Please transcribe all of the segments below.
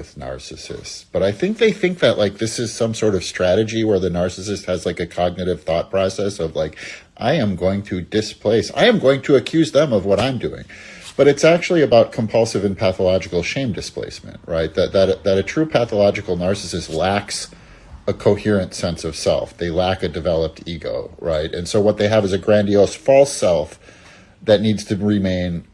with narcissists, but I think they think that like this is some sort of strategy where the narcissist has like a cognitive thought process of like, I am going to accuse them of what I'm doing. But it's actually about compulsive and pathological shame displacement, right? That a true pathological narcissist lacks a coherent sense of self. They lack a developed ego, right? And so what they have is a grandiose false self that needs to remain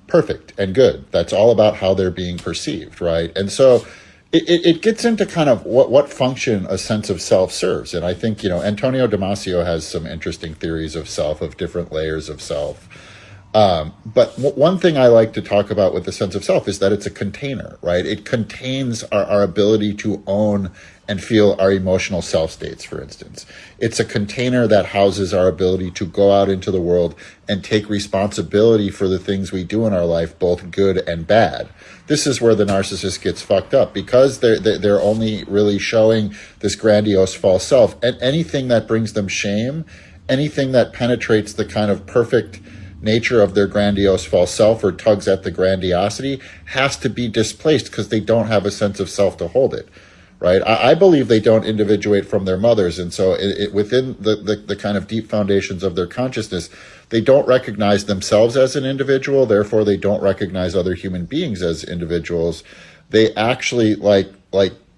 perfect and good. That's all about how they're being perceived, right? And so it gets into kind of what function a sense of self serves. And I think, Antonio Damasio has some interesting theories of self, of different layers of self. But one thing I like to talk about with the sense of self is that it's a container, right? It contains our ability to own and feel our emotional self states, for instance. It's a container that houses our ability to go out into the world and take responsibility for the things we do in our life, both good and bad. This is where the narcissist gets fucked up because they're only really showing this grandiose false self, and anything that brings them shame, anything that penetrates the kind of perfect nature of their grandiose false self or tugs at the grandiosity has to be displaced because they don't have a sense of self to hold it, right? I believe they don't individuate from their mothers, and so within the kind of deep foundations of their consciousness, they don't recognize themselves as an individual, therefore they don't recognize other human beings as individuals. They actually like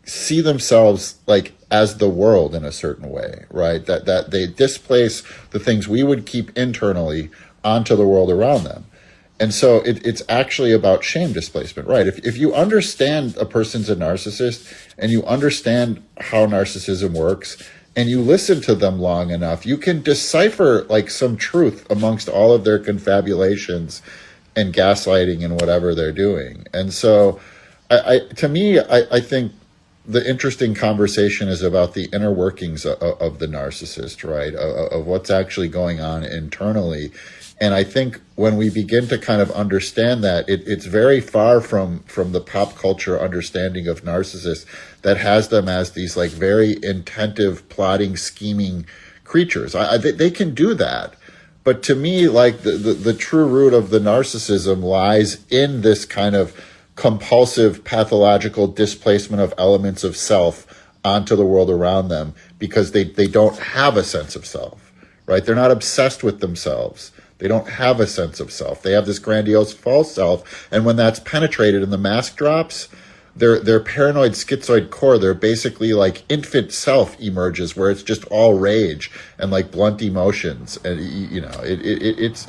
see themselves like as the world in a certain way, right? That they displace the things we would keep internally onto the world around them. And so it's actually about shame displacement, right? If you understand a person's a narcissist and you understand how narcissism works and you listen to them long enough, you can decipher like some truth amongst all of their confabulations and gaslighting and whatever they're doing. And so to me, I think the interesting conversation is about the inner workings of the narcissist, right? Of what's actually going on internally. And I think when we begin to kind of understand that, it's very far from the pop culture understanding of narcissists that has them as these like very intentive, plotting, scheming creatures. They can do that. But to me, like the true root of the narcissism lies in this kind of compulsive, pathological displacement of elements of self onto the world around them because they don't have a sense of self, right? They're not obsessed with themselves. They don't have a sense of self. They have this grandiose false self. And when that's penetrated and the mask drops, their paranoid schizoid core, they're basically like infant self emerges where it's just all rage and like blunt emotions. And, it's